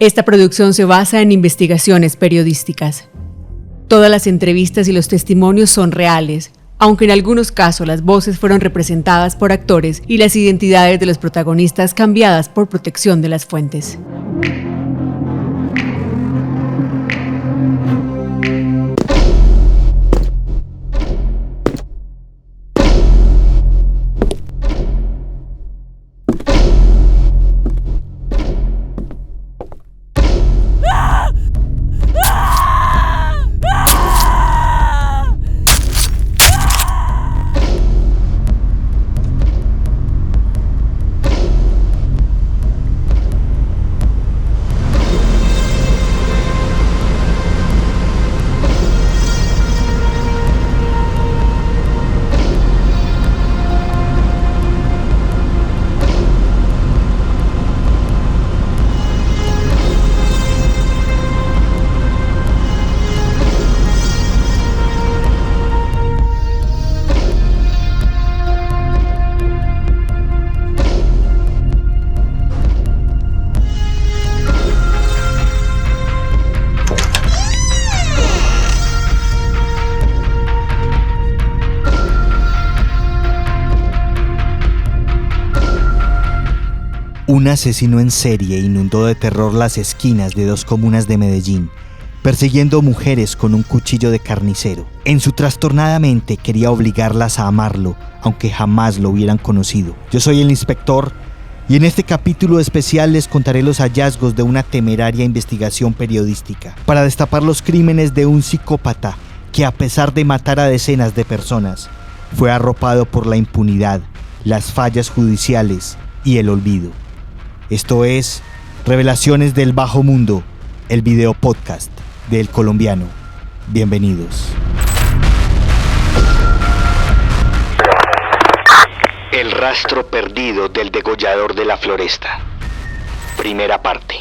Esta producción se basa en investigaciones periodísticas. Todas las entrevistas y los testimonios son reales, aunque en algunos casos las voces fueron representadas por actores y las identidades de los protagonistas cambiadas por protección de las fuentes. Un asesino en serie inundó de terror las esquinas de 2 comunas de Medellín, persiguiendo mujeres con un cuchillo de carnicero. En su trastornada mente quería obligarlas a amarlo, aunque jamás lo hubieran conocido. Yo soy el inspector y en este capítulo especial les contaré los hallazgos de una temeraria investigación periodística para destapar los crímenes de un psicópata que, a pesar de matar a decenas de personas, fue arropado por la impunidad, las fallas judiciales y el olvido. Esto es Revelaciones del Bajo Mundo, el video podcast de El Colombiano. Bienvenidos. El rastro perdido del degollador de la Floresta. Primera parte.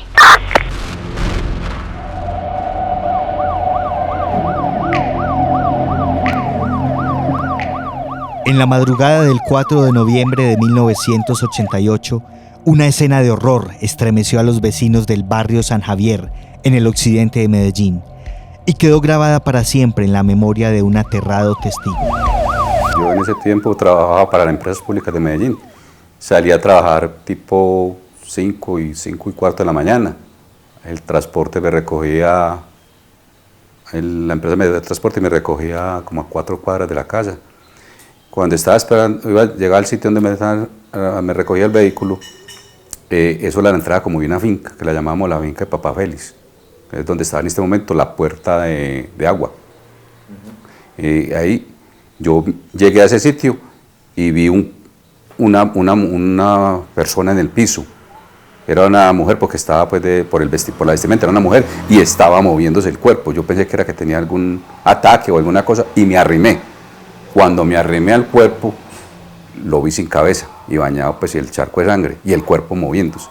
En la madrugada del 4 de noviembre de 1988, una escena de horror estremeció a los vecinos del barrio San Javier, en el occidente de Medellín, y quedó grabada para siempre en la memoria de un aterrado testigo. Yo en ese tiempo trabajaba para las empresas públicas de Medellín. Salía a trabajar tipo 5 y 5:15 de la mañana. El transporte me recogía, la empresa me dio el transporte y me recogía como a 4 cuadras de la casa. Cuando estaba esperando, iba a llegar al sitio donde me recogía el vehículo, eso era la entrada como de una finca, que la llamábamos la finca de Papá Félix, que es donde estaba en este momento la puerta de agua. Ahí yo llegué a ese sitio y vi una persona en el piso. Era una mujer porque estaba pues por la vestimenta, era una mujer y estaba moviéndose el cuerpo. Yo pensé que era que tenía algún ataque o alguna cosa y me arrimé. Cuando me arrimé al cuerpo, lo vi sin cabeza y bañado pues el charco de sangre y el cuerpo moviéndose.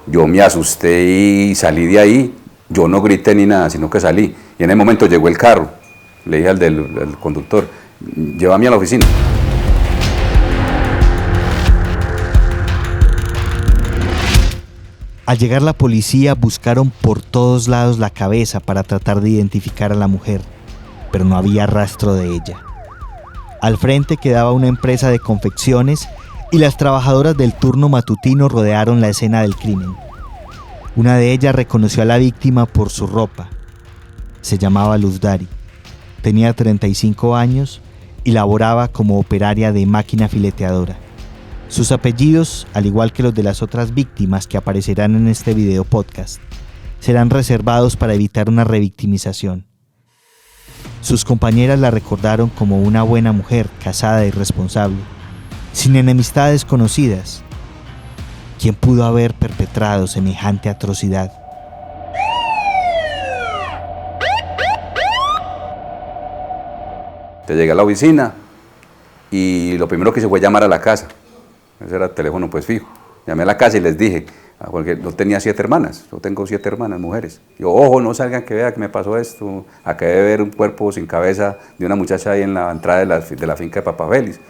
Yo me asusté y salí de ahí. Yo no grité ni nada, sino que salí. Y en ese momento llegó el carro. Le dije al conductor, llévame a la oficina. Al llegar la policía, buscaron por todos lados la cabeza para tratar de identificar a la mujer, pero no había rastro de ella. Al frente quedaba una empresa de confecciones y las trabajadoras del turno matutino rodearon la escena del crimen. Una de ellas reconoció a la víctima por su ropa. Se llamaba Luz Dari. Tenía 35 años y laboraba como operaria de máquina fileteadora. Sus apellidos, al igual que los de las otras víctimas que aparecerán en este video podcast, serán reservados para evitar una revictimización. Sus compañeras la recordaron como una buena mujer, casada y responsable, sin enemistades conocidas. ¿Quién pudo haber perpetrado semejante atrocidad? Te llegué a la oficina y lo primero que hice fue llamar a la casa. Ese era el teléfono pues fijo. Llamé a la casa y les dije, porque yo tenía 7 hermanas, yo tengo 7 hermanas, mujeres. Yo, ojo, no salgan que vean que me pasó esto. Acabé de ver un cuerpo sin cabeza de una muchacha ahí en la entrada de la finca de Papá Félix.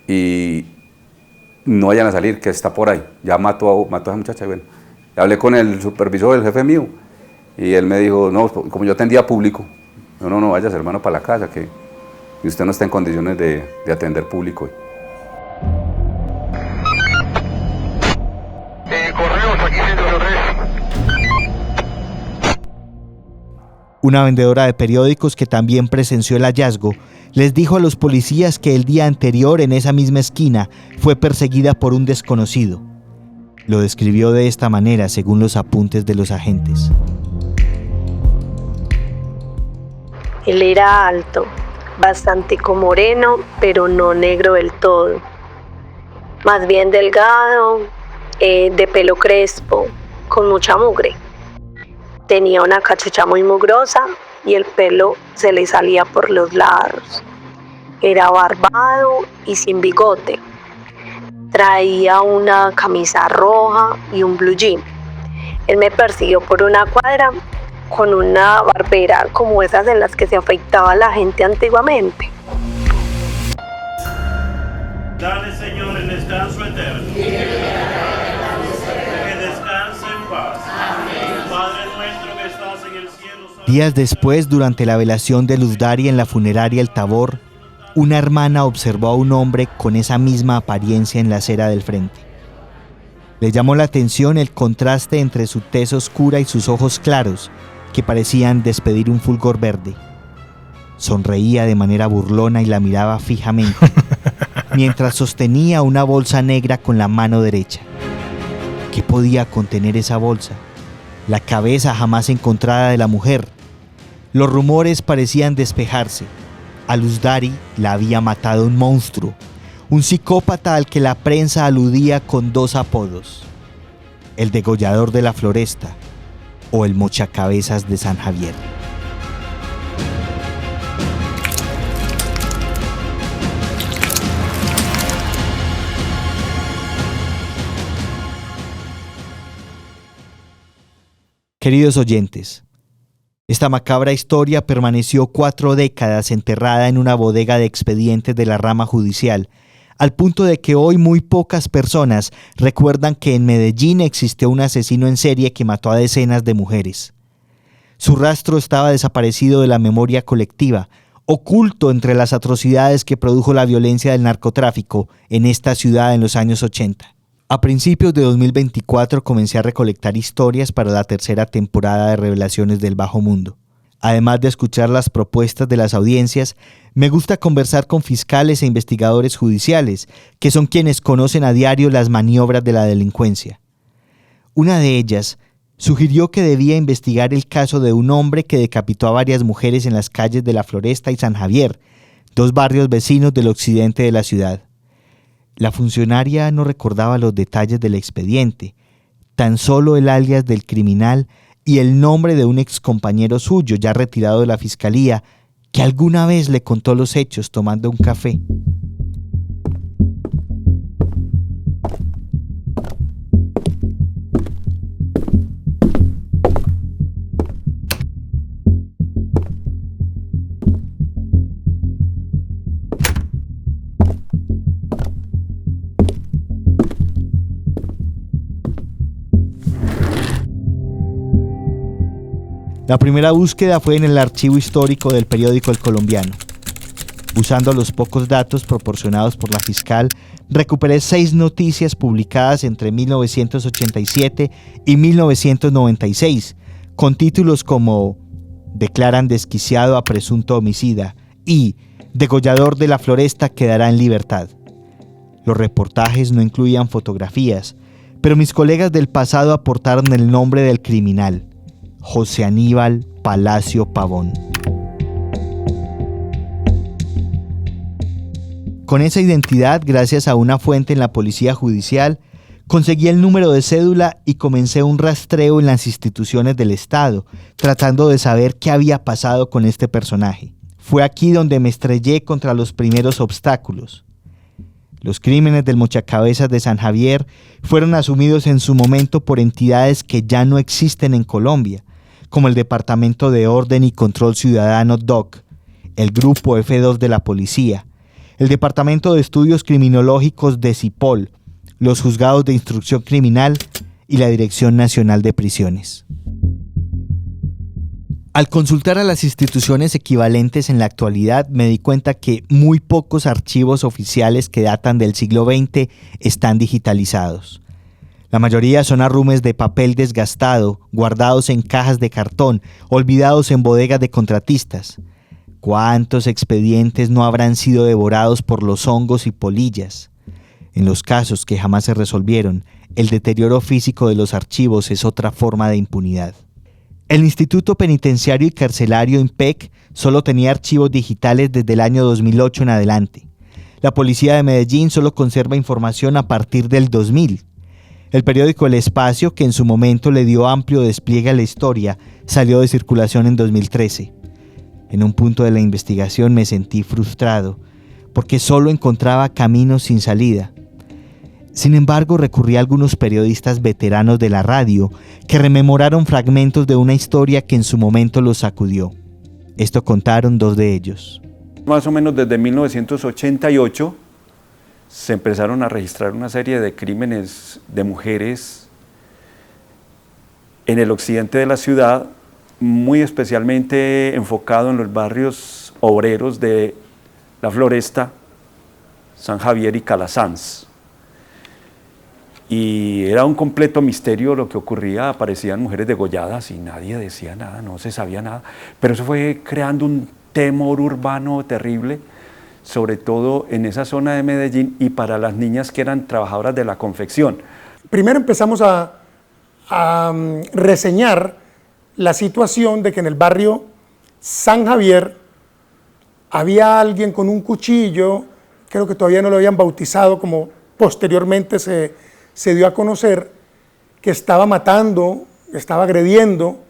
Y no vayan a salir, que está por ahí. Ya mató a esa muchacha. Y bueno, Hablé con el supervisor, el jefe mío, y él me dijo, no, como yo atendía público, no vayas, hermano, para la casa, que usted no está en condiciones de atender público. Correos, aquí 103. Una vendedora de periódicos que también presenció el hallazgo les dijo a los policías que el día anterior en esa misma esquina fue perseguida por un desconocido. Lo describió de esta manera según los apuntes de los agentes. Él era alto, bastante moreno, pero no negro del todo. Más bien delgado, de pelo crespo, con mucha mugre. Tenía una cachucha muy mugrosa y el pelo se le salía por los lados. Era barbado y sin bigote. Traía una camisa roja y un blue jean. Él me persiguió por una cuadra con una barbera como esas en las que se afeitaba la gente antiguamente. Dale, Señor, el descanso eterno. Que descanse en paz. Padre nuestro que estás en el cielo. Días después, durante la velación de Luz Dari en la funeraria El Tabor, una hermana observó a un hombre con esa misma apariencia en la acera del frente. Le llamó la atención el contraste entre su tez oscura y sus ojos claros, que parecían despedir un fulgor verde. Sonreía de manera burlona y la miraba fijamente, mientras sostenía una bolsa negra con la mano derecha. ¿Qué podía contener esa bolsa? La cabeza jamás encontrada de la mujer. Los rumores parecían despejarse. A Luz Dari la había matado un monstruo, un psicópata al que la prensa aludía con dos apodos: el degollador de la Floresta o el mochacabezas de San Javier. Queridos oyentes, esta macabra historia permaneció 4 décadas enterrada en una bodega de expedientes de la rama judicial, al punto de que hoy muy pocas personas recuerdan que en Medellín existió un asesino en serie que mató a decenas de mujeres. Su rastro estaba desaparecido de la memoria colectiva, oculto entre las atrocidades que produjo la violencia del narcotráfico en esta ciudad en los años 80. A principios de 2024 comencé a recolectar historias para la tercera temporada de Revelaciones del Bajo Mundo. Además de escuchar las propuestas de las audiencias, me gusta conversar con fiscales e investigadores judiciales, que son quienes conocen a diario las maniobras de la delincuencia. Una de ellas sugirió que debía investigar el caso de un hombre que decapitó a varias mujeres en las calles de La Floresta y San Javier, 2 barrios vecinos del occidente de la ciudad. La funcionaria no recordaba los detalles del expediente, tan solo el alias del criminal y el nombre de un excompañero suyo ya retirado de la fiscalía, que alguna vez le contó los hechos tomando un café. La primera búsqueda fue en el archivo histórico del periódico El Colombiano. Usando los pocos datos proporcionados por la fiscal, recuperé 6 noticias publicadas entre 1987 y 1996, con títulos como «Declaran desquiciado a presunto homicida» y «Degollador de la Floresta quedará en libertad». Los reportajes no incluían fotografías, pero mis colegas del pasado aportaron el nombre del criminal: José Aníbal Palacio Pavón. Con esa identidad, gracias a una fuente en la policía judicial, conseguí el número de cédula y comencé un rastreo en las instituciones del Estado, tratando de saber qué había pasado con este personaje. Fue aquí donde me estrellé contra los primeros obstáculos. Los crímenes del mochacabezas de San Javier fueron asumidos en su momento por entidades que ya no existen en Colombia, como el Departamento de Orden y Control Ciudadano DOC, el Grupo F2 de la Policía, el Departamento de Estudios Criminológicos de CIPOL, los Juzgados de Instrucción Criminal y la Dirección Nacional de Prisiones. Al consultar a las instituciones equivalentes en la actualidad, me di cuenta que muy pocos archivos oficiales que datan del siglo XX están digitalizados. La mayoría son arrumes de papel desgastado, guardados en cajas de cartón, olvidados en bodegas de contratistas. ¿Cuántos expedientes no habrán sido devorados por los hongos y polillas? En los casos que jamás se resolvieron, el deterioro físico de los archivos es otra forma de impunidad. El Instituto Penitenciario y Carcelario INPEC solo tenía archivos digitales desde el año 2008 en adelante. La Policía de Medellín solo conserva información a partir del 2000. El periódico El Espacio, que en su momento le dio amplio despliegue a la historia, salió de circulación en 2013. En un punto de la investigación me sentí frustrado, porque solo encontraba caminos sin salida. Sin embargo, recurrí a algunos periodistas veteranos de la radio que rememoraron fragmentos de una historia que en su momento los sacudió. Esto contaron dos de ellos. Más o menos desde 1988 se empezaron a registrar una serie de crímenes de mujeres en el occidente de la ciudad, muy especialmente enfocado en los barrios obreros de La Floresta, San Javier y Calasanz. Y era un completo misterio lo que ocurría, aparecían mujeres degolladas y nadie decía nada, no se sabía nada, pero eso fue creando un temor urbano terrible, sobre todo en esa zona de Medellín y para las niñas que eran trabajadoras de la confección. Primero empezamos a reseñar la situación de que en el barrio San Javier había alguien con un cuchillo, creo que todavía no lo habían bautizado como posteriormente se dio a conocer, que estaba matando, estaba agrediendo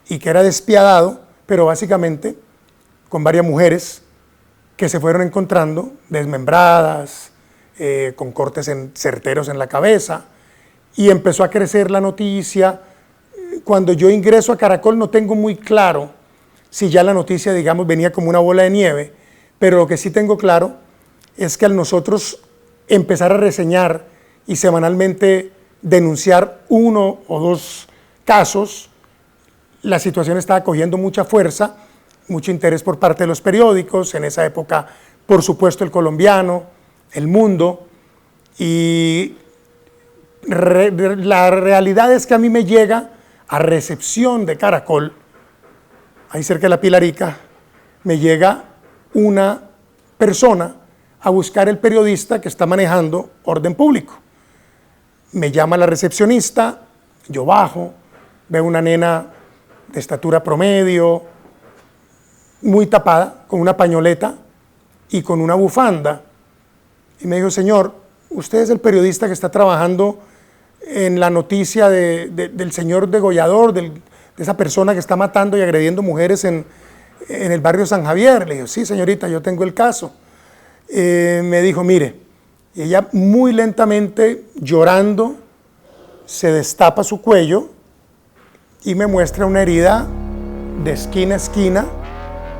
y que era despiadado, pero básicamente con varias mujeres que se fueron encontrando desmembradas, con cortes certeros en la cabeza, y empezó a crecer la noticia. Cuando yo ingreso a Caracol no tengo muy claro si ya la noticia, digamos, venía como una bola de nieve, pero lo que sí tengo claro es que al nosotros empezar a reseñar y semanalmente denunciar uno o dos casos, la situación estaba cogiendo mucha fuerza, mucho interés por parte de los periódicos, en esa época, por supuesto, El Colombiano, El Mundo, y la realidad es que a mí me llega a recepción de Caracol, ahí cerca de la Pilarica, me llega una persona a buscar el periodista que está manejando orden público. Me llama la recepcionista, yo bajo, veo una nena de estatura promedio, muy tapada, con una pañoleta y con una bufanda. Y me dijo: señor, usted es el periodista que está trabajando en la noticia del señor degollador, de esa persona que está matando y agrediendo mujeres en el barrio San Javier. Le dije: sí, señorita, yo tengo el caso. Me dijo: mire, y ella muy lentamente, llorando, se destapa su cuello y me muestra una herida de esquina a esquina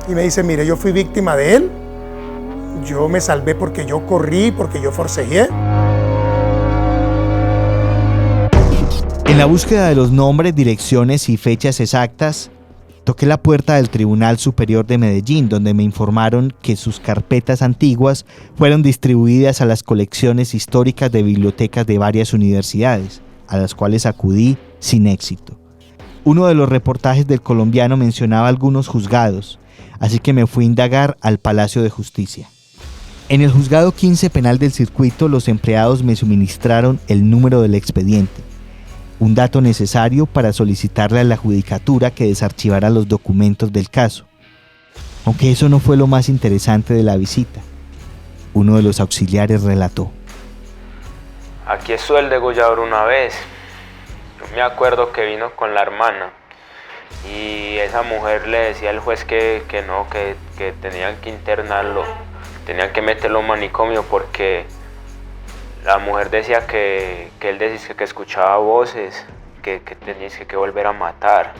y me dice: mire, yo fui víctima de él, yo me salvé porque yo corrí, porque yo forcejeé. En la búsqueda de los nombres, direcciones y fechas exactas, toqué la puerta del Tribunal Superior de Medellín, donde me informaron que sus carpetas antiguas fueron distribuidas a las colecciones históricas de bibliotecas de varias universidades, a las cuales acudí sin éxito. Uno de los reportajes del Colombiano mencionaba algunos juzgados, así que me fui a indagar al Palacio de Justicia. En el juzgado 15 penal del circuito, los empleados me suministraron el número del expediente, un dato necesario para solicitarle a la judicatura que desarchivara los documentos del caso. Aunque eso no fue lo más interesante de la visita. Uno de los auxiliares relató: aquí estuvo el degollador una vez. Yo me acuerdo que vino con la hermana y esa mujer le decía al juez que tenían que internarlo, tenían que meterlo a un manicomio porque la mujer decía que él decía que escuchaba voces, que tenías que volver a matar.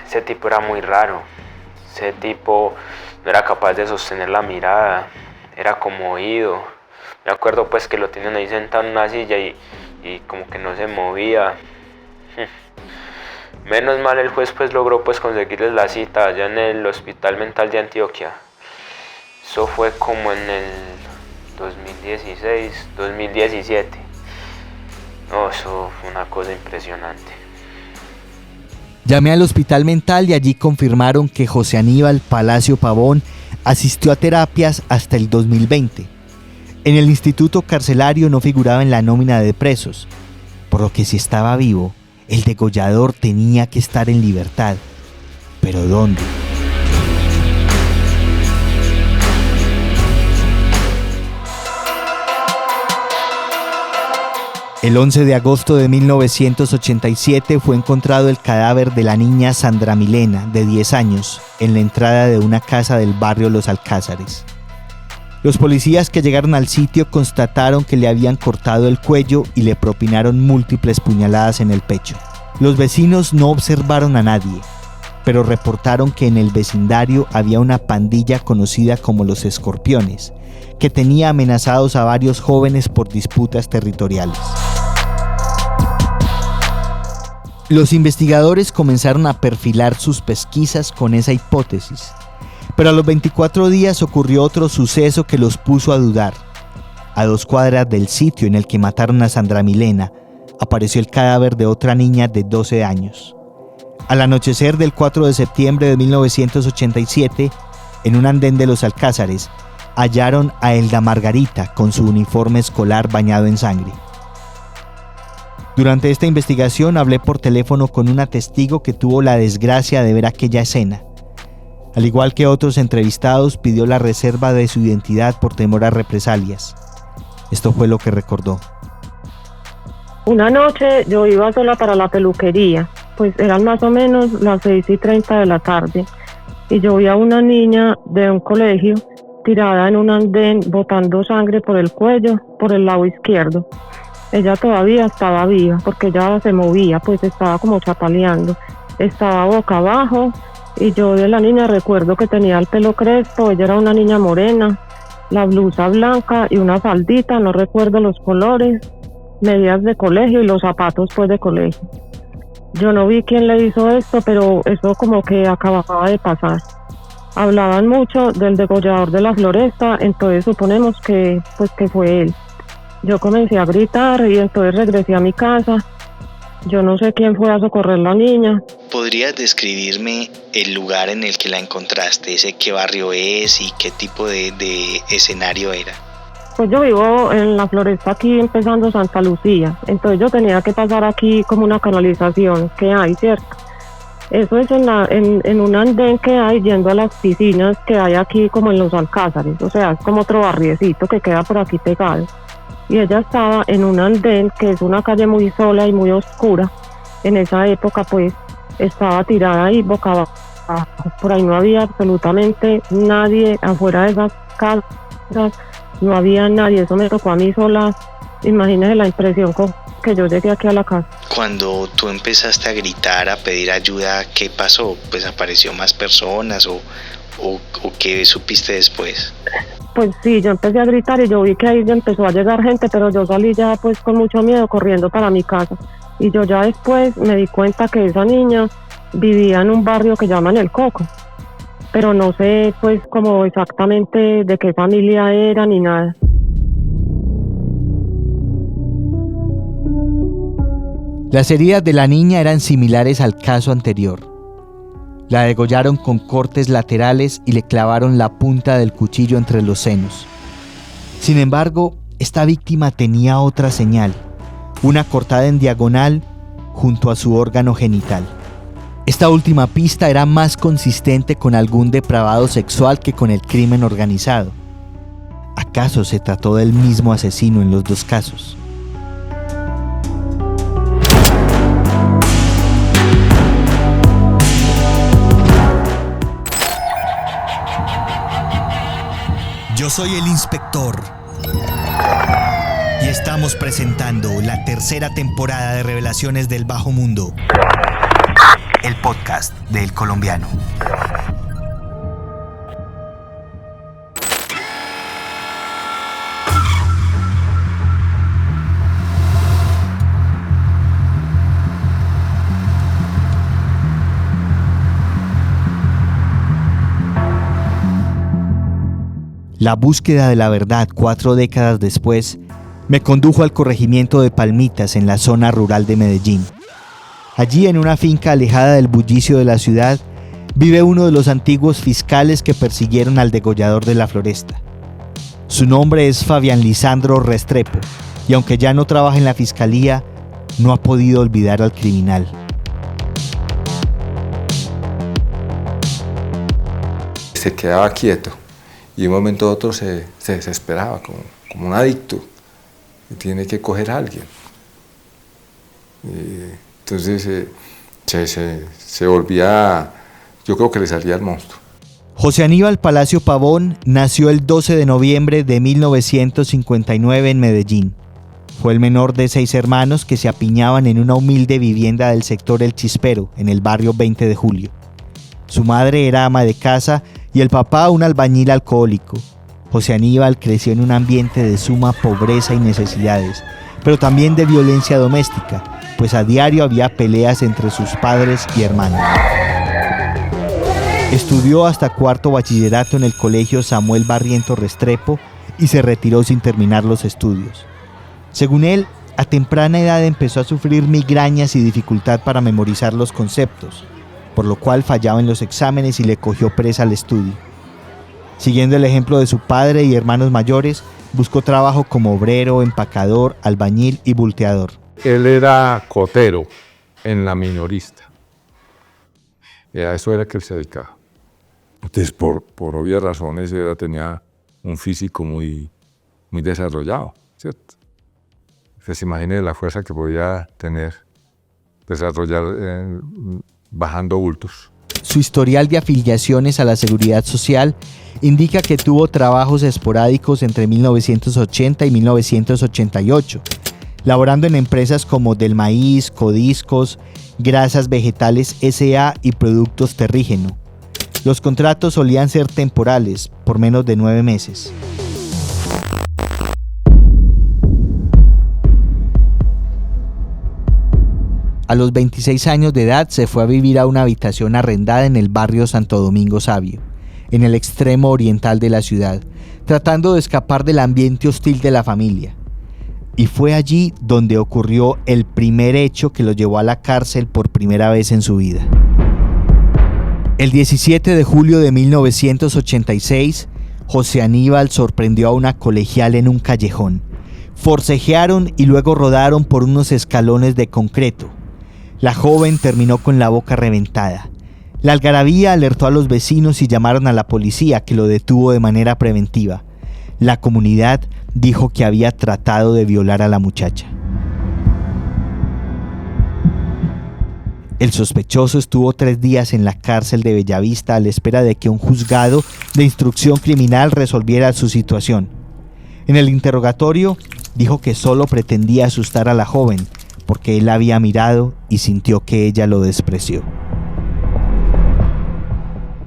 Ese tipo era muy raro. Ese tipo no era capaz de sostener la mirada, era como oído. Me acuerdo pues que lo tenían ahí sentado en una silla y y como que no se movía. Menos mal el juez pues logró pues conseguirles la cita allá en el Hospital Mental de Antioquia. Eso fue como en el 2016, 2017. No, eso fue una cosa impresionante. Llamé al hospital mental y allí confirmaron que José Aníbal Palacio Pavón asistió a terapias hasta el 2020. En el instituto carcelario no figuraba en la nómina de presos, por lo que si estaba vivo, el degollador tenía que estar en libertad. ¿Pero dónde? El 11 de agosto de 1987 fue encontrado el cadáver de la niña Sandra Milena, de 10 años, en la entrada de una casa del barrio Los Alcázares. Los policías que llegaron al sitio constataron que le habían cortado el cuello y le propinaron múltiples puñaladas en el pecho. Los vecinos no observaron a nadie, pero reportaron que en el vecindario había una pandilla conocida como los Escorpiones, que tenía amenazados a varios jóvenes por disputas territoriales. Los investigadores comenzaron a perfilar sus pesquisas con esa hipótesis, pero a los 24 días ocurrió otro suceso que los puso a dudar. A 2 cuadras del sitio en el que mataron a Sandra Milena, apareció el cadáver de otra niña de 12 años. Al anochecer del 4 de septiembre de 1987, en un andén de Los Alcázares, hallaron a Elda Margarita con su uniforme escolar bañado en sangre. Durante esta investigación hablé por teléfono con una testigo que tuvo la desgracia de ver aquella escena. Al igual que otros entrevistados, pidió la reserva de su identidad por temor a represalias. Esto fue lo que recordó. Una noche yo iba sola para la peluquería, pues eran más o menos las 6:30 de la tarde, y yo vi a una niña de un colegio tirada en un andén botando sangre por el cuello, por el lado izquierdo. Ella todavía estaba viva porque ella se movía, pues estaba como chapaleando, estaba boca abajo, y yo de la niña recuerdo que tenía el pelo crespo, ella era una niña morena, la blusa blanca y una faldita, no recuerdo los colores, medias de colegio y los zapatos pues de colegio. Yo no vi quién le hizo esto, pero eso como que acababa de pasar. Hablaban mucho del degollador de la Floresta, entonces suponemos que fue él. Yo comencé a gritar y entonces regresé a mi casa. Yo no sé quién fue a socorrer a la niña. ¿Podrías describirme el lugar en el que la encontraste? ¿Ese qué barrio es y qué tipo de escenario era? Pues yo vivo en la Floresta, aquí empezando Santa Lucía. Entonces yo tenía que pasar aquí como una canalización que hay, ¿cierto? Eso es en un andén que hay yendo a las piscinas que hay aquí como en Los Alcázares. O sea, es como otro barriecito que queda por aquí pegado. Y ella estaba en un andén que es una calle muy sola y muy oscura. En esa época pues estaba tirada ahí boca abajo. Por ahí no había absolutamente nadie afuera de esas casas. No había nadie, eso me tocó a mí sola. Imagínese la impresión con que yo llegué aquí a la casa. Cuando tú empezaste a gritar, a pedir ayuda, ¿qué pasó? ¿Pues apareció más personas o qué supiste después? Pues sí, yo empecé a gritar y yo vi que ahí ya empezó a llegar gente, pero yo salí ya pues con mucho miedo corriendo para mi casa. Y yo ya después me di cuenta que esa niña vivía en un barrio que llaman El Coco. Pero no sé pues como exactamente de qué familia era ni nada. Las heridas de la niña eran similares al caso anterior. La degollaron con cortes laterales y le clavaron la punta del cuchillo entre los senos. Sin embargo, esta víctima tenía otra señal, una cortada en diagonal junto a su órgano genital. Esta última pista era más consistente con algún depravado sexual que con el crimen organizado. ¿Acaso se trató del mismo asesino en los dos casos? Yo soy el inspector y estamos presentando la tercera temporada de Revelaciones del Bajo Mundo, el podcast de El Colombiano. La búsqueda de la verdad 4 décadas después me condujo al corregimiento de Palmitas en la zona rural de Medellín. Allí, en una finca alejada del bullicio de la ciudad, vive uno de los antiguos fiscales que persiguieron al degollador de la Floresta. Su nombre es Fabián Lisandro Restrepo, y aunque ya no trabaja en la fiscalía, no ha podido olvidar al criminal. Se quedaba quieto y de un momento a otro se desesperaba como un adicto y tiene que coger a alguien. Entonces se volvía, yo creo que le salía el monstruo. José Aníbal Palacio Pavón nació el 12 de noviembre de 1959 en Medellín. Fue el menor de 6 hermanos que se apiñaban en una humilde vivienda del sector El Chispero, en el barrio 20 de Julio. Su madre era ama de casa y el papá un albañil alcohólico. José Aníbal creció en un ambiente de suma pobreza y necesidades, pero también de violencia doméstica, pues a diario había peleas entre sus padres y hermanos. Estudió hasta 4º bachillerato en el colegio Samuel Barrientos Restrepo y se retiró sin terminar los estudios. Según él, a temprana edad empezó a sufrir migrañas y dificultad para memorizar los conceptos, por lo cual fallaba en los exámenes y le cogió presa al estudio. Siguiendo el ejemplo de su padre y hermanos mayores, buscó trabajo como obrero, empacador, albañil y bulteador. Él era cotero en la minorista. Y a eso era que él se dedicaba. Entonces, por obvias razones, tenía un físico muy desarrollado, ¿cierto? Entonces, imagínese la fuerza que podía tener, desarrollar bajando bultos. Su historial de afiliaciones a la Seguridad Social indica que tuvo trabajos esporádicos entre 1980 y 1988, laborando en empresas como Del Maíz, Codiscos, Grasas Vegetales S.A. y Productos Terrígeno. Los contratos solían ser temporales, por menos de 9 meses. A los 26 años de edad se fue a vivir a una habitación arrendada en el barrio Santo Domingo Sabio, en el extremo oriental de la ciudad, tratando de escapar del ambiente hostil de la familia. Y fue allí donde ocurrió el primer hecho que lo llevó a la cárcel por primera vez en su vida. El 17 de julio de 1986, José Aníbal sorprendió a una colegial en un callejón. Forcejearon y luego rodaron por unos escalones de concreto. La joven terminó con la boca reventada. La algarabía alertó a los vecinos y llamaron a la policía, que lo detuvo de manera preventiva. La comunidad dijo que había tratado de violar a la muchacha. El sospechoso estuvo 3 días en la cárcel de Bellavista a la espera de que un juzgado de instrucción criminal resolviera su situación. En el interrogatorio dijo que solo pretendía asustar a la joven porque él la había mirado y sintió que ella lo despreció.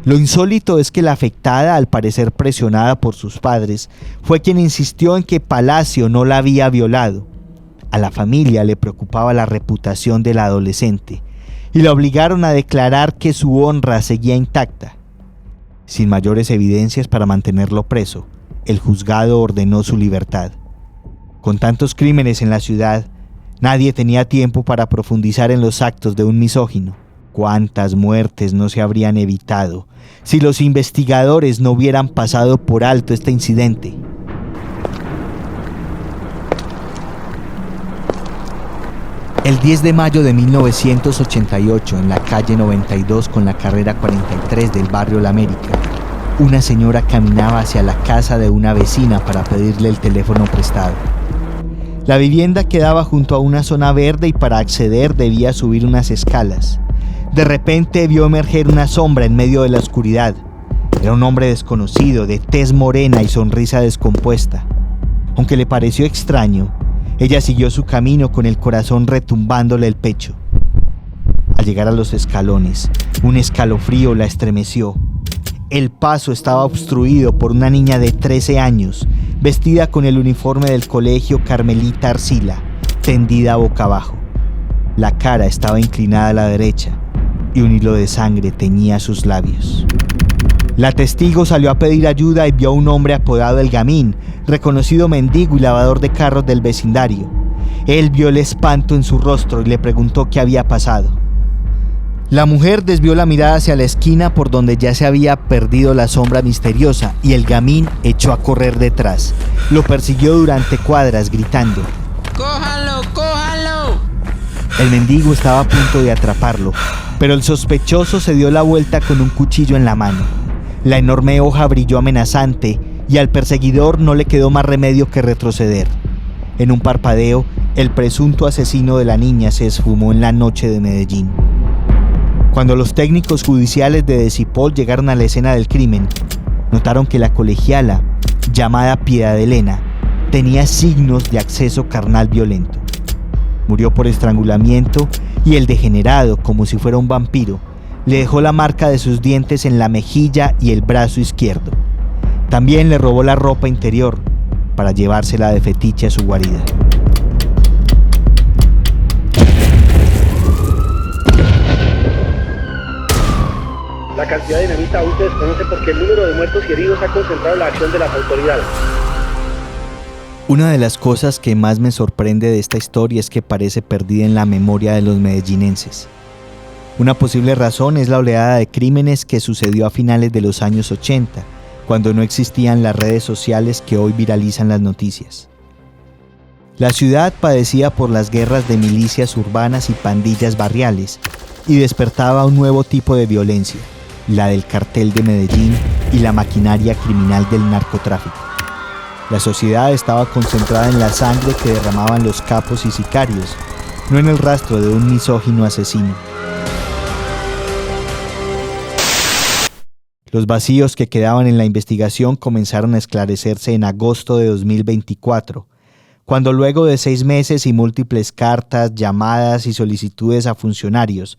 Lo insólito es que la afectada, al parecer presionada por sus padres, fue quien insistió en que Palacio no la había violado. A la familia le preocupaba la reputación de la adolescente y la obligaron a declarar que su honra seguía intacta. Sin mayores evidencias para mantenerlo preso, el juzgado ordenó su libertad. Con tantos crímenes en la ciudad, nadie tenía tiempo para profundizar en los actos de un misógino. ¿Cuántas muertes no se habrían evitado si los investigadores no hubieran pasado por alto este incidente? El 10 de mayo de 1988, en la calle 92 con la carrera 43 del barrio La América, una señora caminaba hacia la casa de una vecina para pedirle el teléfono prestado. La vivienda quedaba junto a una zona verde y para acceder debía subir unas escalas. De repente vio emerger una sombra en medio de la oscuridad. Era un hombre desconocido, de tez morena y sonrisa descompuesta. Aunque le pareció extraño, ella siguió su camino con el corazón retumbándole el pecho. Al llegar a los escalones, un escalofrío la estremeció. El paso estaba obstruido por una niña de 13 años, vestida con el uniforme del colegio Carmelita Arcila, tendida boca abajo. La cara estaba inclinada a la derecha y un hilo de sangre teñía sus labios. La testigo salió a pedir ayuda y vio a un hombre apodado El Gamín, reconocido mendigo y lavador de carros del vecindario. Él vio el espanto en su rostro y le preguntó qué había pasado. La mujer desvió la mirada hacia la esquina por donde ya se había perdido la sombra misteriosa y El Gamín echó a correr detrás. Lo persiguió durante cuadras gritando: ¡Cójalo, cójalo! El mendigo estaba a punto de atraparlo, pero el sospechoso se dio la vuelta con un cuchillo en la mano. La enorme hoja brilló amenazante y al perseguidor no le quedó más remedio que retroceder. En un parpadeo, el presunto asesino de la niña se esfumó en la noche de Medellín. Cuando los técnicos judiciales de Decipol llegaron a la escena del crimen, notaron que la colegiala, llamada Piedad Elena, tenía signos de acceso carnal violento. Murió por estrangulamiento y el degenerado, como si fuera un vampiro, le dejó la marca de sus dientes en la mejilla y el brazo izquierdo. También le robó la ropa interior para llevársela de fetiche a su guarida. La cantidad de dinamita aún se desconoce porque el número de muertos y heridos ha concentrado la acción de las autoridades. Una de las cosas que más me sorprende de esta historia es que parece perdida en la memoria de los medellinenses. Una posible razón es la oleada de crímenes que sucedió a finales de los años 80, cuando no existían las redes sociales que hoy viralizan las noticias. La ciudad padecía por las guerras de milicias urbanas y pandillas barriales y despertaba un nuevo tipo de violencia, la del cartel de Medellín y la maquinaria criminal del narcotráfico. La sociedad estaba concentrada en la sangre que derramaban los capos y sicarios, no en el rastro de un misógino asesino. Los vacíos que quedaban en la investigación comenzaron a esclarecerse en agosto de 2024, cuando luego de 6 meses y múltiples cartas, llamadas y solicitudes a funcionarios,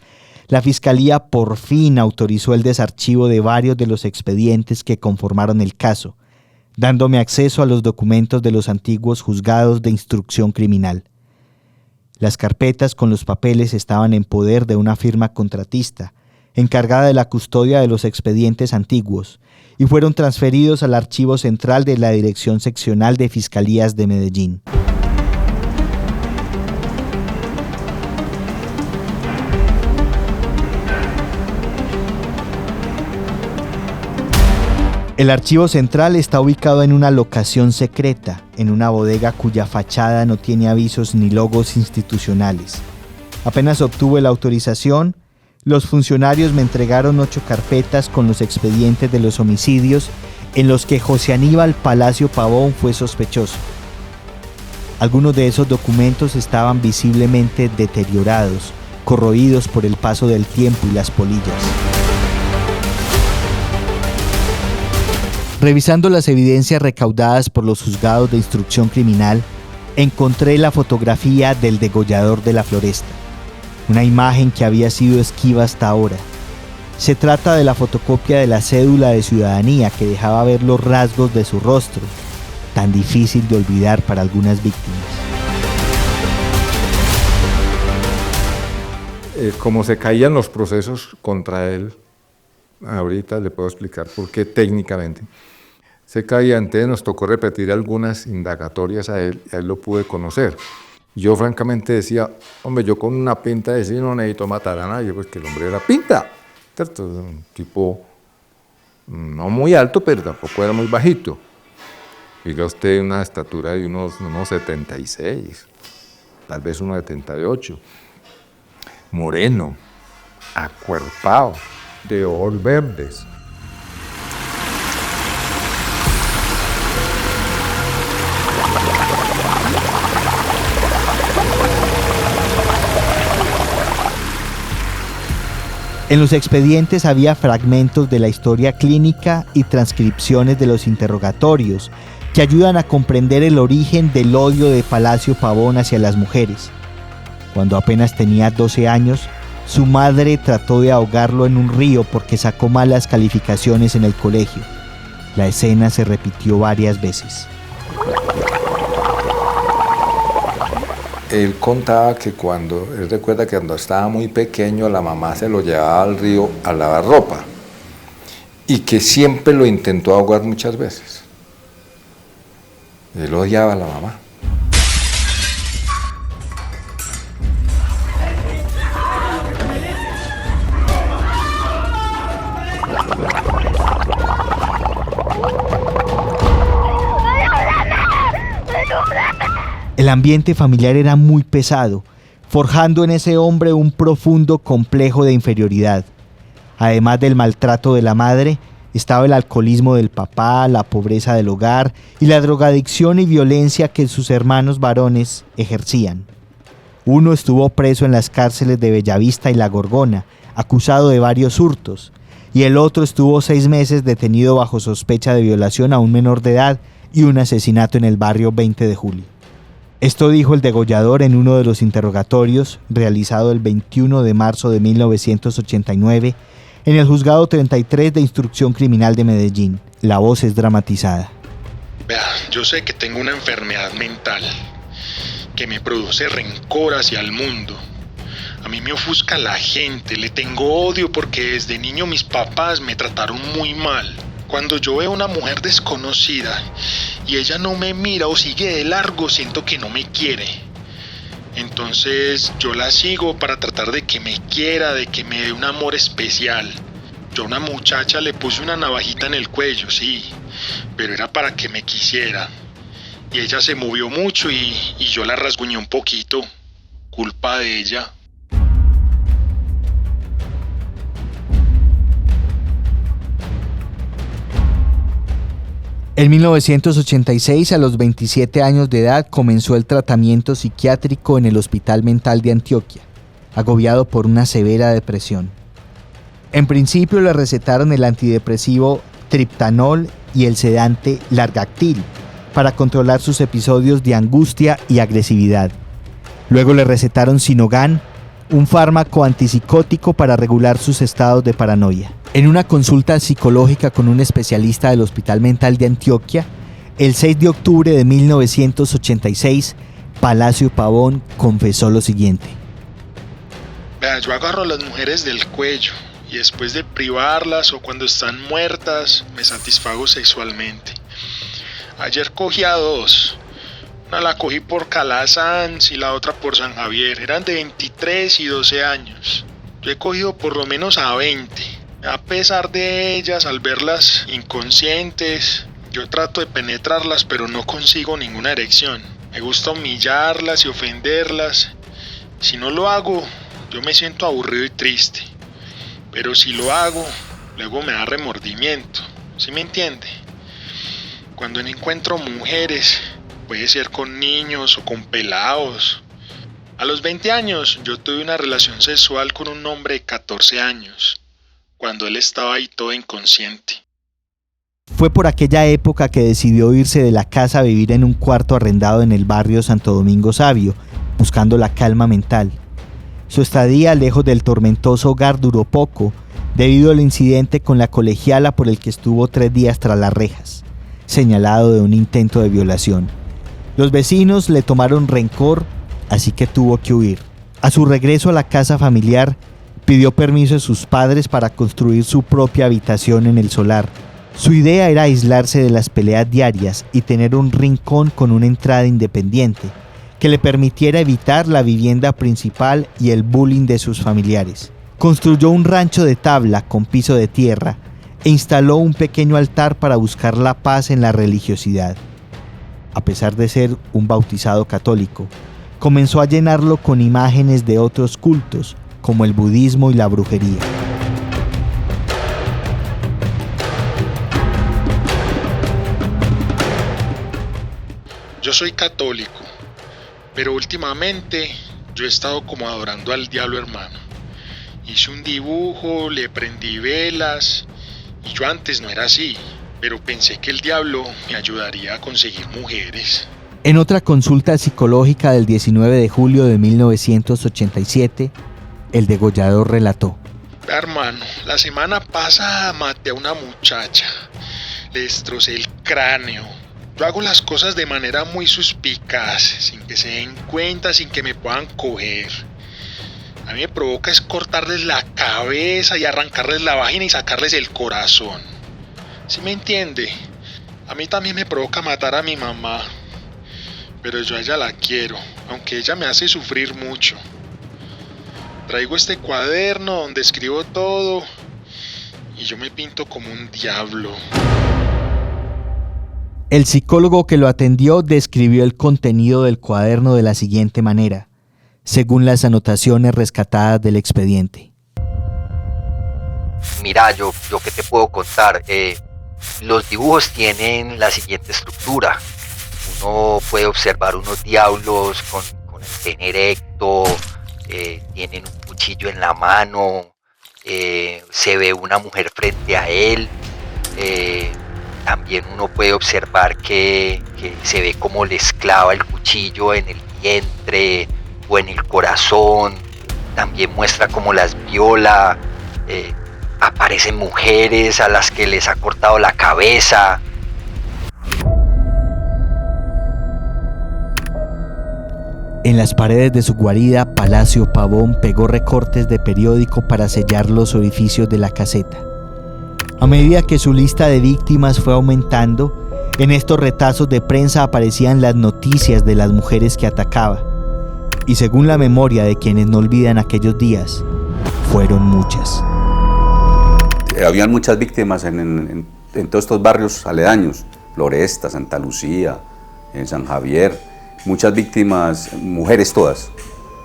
la Fiscalía por fin autorizó el desarchivo de varios de los expedientes que conformaron el caso, dándome acceso a los documentos de los antiguos juzgados de instrucción criminal. Las carpetas con los papeles estaban en poder de una firma contratista, encargada de la custodia de los expedientes antiguos, y fueron transferidos al archivo central de la Dirección Seccional de Fiscalías de Medellín. El archivo central está ubicado en una locación secreta, en una bodega cuya fachada no tiene avisos ni logos institucionales. Apenas obtuve la autorización, los funcionarios me entregaron 8 carpetas con los expedientes de los homicidios en los que José Aníbal Palacio Pavón fue sospechoso. Algunos de esos documentos estaban visiblemente deteriorados, corroídos por el paso del tiempo y las polillas. Revisando las evidencias recaudadas por los juzgados de instrucción criminal, encontré la fotografía del degollador de la Floresta. Una imagen que había sido esquiva hasta ahora. Se trata de la fotocopia de la cédula de ciudadanía que dejaba ver los rasgos de su rostro, tan difícil de olvidar para algunas víctimas. Como se caían los procesos contra él, ahorita le puedo explicar por qué técnicamente se caía. Entonces nos tocó repetir algunas indagatorias a él lo pude conocer. Yo francamente decía, hombre, yo con una pinta de decir no necesito matar a nadie, pues que el hombre era pinta, ¿cierto? Un tipo no muy alto, pero tampoco era muy bajito. Diga usted una estatura de unos 76, tal vez unos 78. Moreno, acuerpado, de ojos verdes. En los expedientes había fragmentos de la historia clínica y transcripciones de los interrogatorios que ayudan a comprender el origen del odio de Palacio Pavón hacia las mujeres. Cuando apenas tenía 12 años, su madre trató de ahogarlo en un río porque sacó malas calificaciones en el colegio. La escena se repitió varias veces. Él contaba que él recuerda que cuando estaba muy pequeño la mamá se lo llevaba al río a lavar ropa y que siempre lo intentó ahogar muchas veces. Él odiaba a la mamá. El ambiente familiar era muy pesado, forjando en ese hombre un profundo complejo de inferioridad. Además del maltrato de la madre, estaba el alcoholismo del papá, la pobreza del hogar y la drogadicción y violencia que sus hermanos varones ejercían. Uno estuvo preso en las cárceles de Bellavista y La Gorgona, acusado de varios hurtos, y el otro estuvo 6 meses detenido bajo sospecha de violación a un menor de edad y un asesinato en el barrio 20 de Julio. Esto dijo el degollador en uno de los interrogatorios realizado el 21 de marzo de 1989 en el Juzgado 33 de Instrucción Criminal de Medellín. La voz es dramatizada. Vea, yo sé que tengo una enfermedad mental que me produce rencor hacia el mundo. A mí me ofusca la gente, le tengo odio porque desde niño mis papás me trataron muy mal. Cuando yo veo a una mujer desconocida y ella no me mira o sigue de largo, siento que no me quiere. Entonces yo la sigo para tratar de que me quiera, de que me dé un amor especial. Yo a una muchacha le puse una navajita en el cuello, sí, pero era para que me quisiera. Y ella se movió mucho y yo la rasguñé un poquito, culpa de ella. En 1986, a los 27 años de edad, comenzó el tratamiento psiquiátrico en el Hospital Mental de Antioquia, agobiado por una severa depresión. En principio le recetaron el antidepresivo triptanol y el sedante Largactil para controlar sus episodios de angustia y agresividad. Luego le recetaron Sinogan, un fármaco antipsicótico para regular sus estados de paranoia. En una consulta psicológica con un especialista del Hospital Mental de Antioquia, el 6 de octubre de 1986, Palacio Pavón confesó lo siguiente. Vea, yo agarro a las mujeres del cuello y después de privarlas o cuando están muertas, me satisfago sexualmente. Ayer cogí a 2. Una la cogí por Calasanz y la otra por San Javier. Eran de 23 y 12 años. Yo he cogido por lo menos a 20. A pesar de ellas, al verlas inconscientes, yo trato de penetrarlas, pero no consigo ninguna erección. Me gusta humillarlas y ofenderlas. Si no lo hago, yo me siento aburrido y triste. Pero si lo hago, luego me da remordimiento. ¿Sí me entiende? Cuando no encuentro mujeres, puede ser con niños o con pelados. A los 20 años, yo tuve una relación sexual con un hombre de 14 años. Cuando él estaba ahí todo inconsciente. Fue por aquella época que decidió irse de la casa a vivir en un cuarto arrendado en el barrio Santo Domingo Sabio, buscando la calma mental. Su estadía lejos del tormentoso hogar duró poco, debido al incidente con la colegiala por el que estuvo 3 días tras las rejas, señalado de un intento de violación. Los vecinos le tomaron rencor, así que tuvo que huir. A su regreso a la casa familiar, pidió permiso a sus padres para construir su propia habitación en el solar. Su idea era aislarse de las peleas diarias y tener un rincón con una entrada independiente que le permitiera evitar la vivienda principal y el bullying de sus familiares. Construyó un rancho de tabla con piso de tierra e instaló un pequeño altar para buscar la paz en la religiosidad. A pesar de ser un bautizado católico, comenzó a llenarlo con imágenes de otros cultos, como el budismo y la brujería. Yo soy católico, pero últimamente yo he estado como adorando al diablo, hermano. Hice un dibujo, le prendí velas, y yo antes no era así, pero pensé que el diablo me ayudaría a conseguir mujeres. En otra consulta psicológica del 19 de julio de 1987, el degollador relató. Hermano, la semana pasada maté a una muchacha, le destrocé el cráneo. Yo hago las cosas de manera muy suspicaz, sin que se den cuenta, sin que me puedan coger. A mí me provoca es cortarles la cabeza y arrancarles la vagina y sacarles el corazón. ¿Sí me entiende? A mí también me provoca matar a mi mamá. Pero yo a ella la quiero, aunque ella me hace sufrir mucho. Traigo este cuaderno donde escribo todo y yo me pinto como un diablo. El psicólogo que lo atendió describió el contenido del cuaderno de la siguiente manera, según las anotaciones rescatadas del expediente. Mira, yo qué te puedo contar. Los dibujos tienen la siguiente estructura. Uno puede observar unos diablos con el pene erecto, tienen un cuchillo en la mano, se ve una mujer frente a él. También uno puede observar que se ve como les clava el cuchillo en el vientre o en el corazón. También muestra cómo las viola. Aparecen mujeres a las que les ha cortado la cabeza. En las paredes de su guarida, Palacio Pavón pegó recortes de periódico para sellar los orificios de la caseta. A medida que su lista de víctimas fue aumentando, en estos retazos de prensa aparecían las noticias de las mujeres que atacaba. Y según la memoria de quienes no olvidan aquellos días, fueron muchas. Habían muchas víctimas en todos estos barrios aledaños, Floresta, Santa Lucía, en San Javier, muchas víctimas, mujeres todas,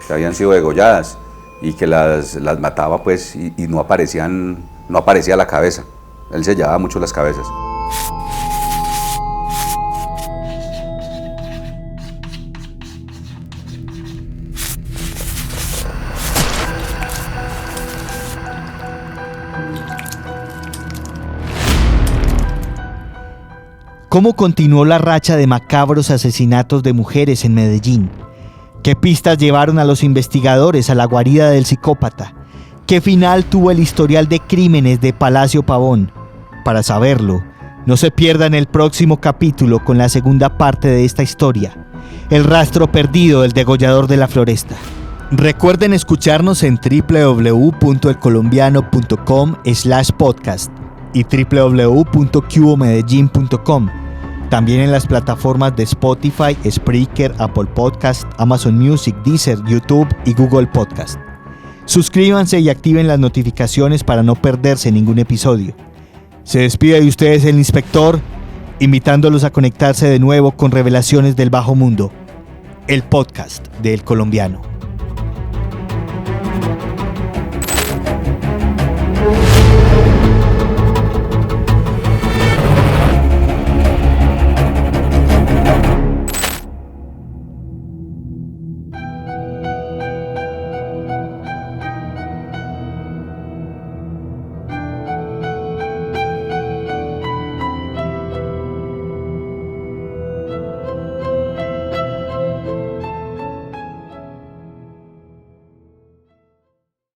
que habían sido degolladas y que las mataba pues y no aparecía la cabeza. Él se llevaba mucho las cabezas. ¿Cómo continuó la racha de macabros asesinatos de mujeres en Medellín? ¿Qué pistas llevaron a los investigadores a la guarida del psicópata? ¿Qué final tuvo el historial de crímenes de Palacio Pavón? Para saberlo, no se pierdan el próximo capítulo con la segunda parte de esta historia, el rastro perdido del degollador de la Floresta. Recuerden escucharnos en www.elcolombiano.com/podcast y www.cubomedellin.com. También en las plataformas de Spotify, Spreaker, Apple Podcast, Amazon Music, Deezer, YouTube y Google Podcast. Suscríbanse y activen las notificaciones para no perderse ningún episodio. Se despide de ustedes el inspector, invitándolos a conectarse de nuevo con Revelaciones del Bajo Mundo, el podcast de El Colombiano.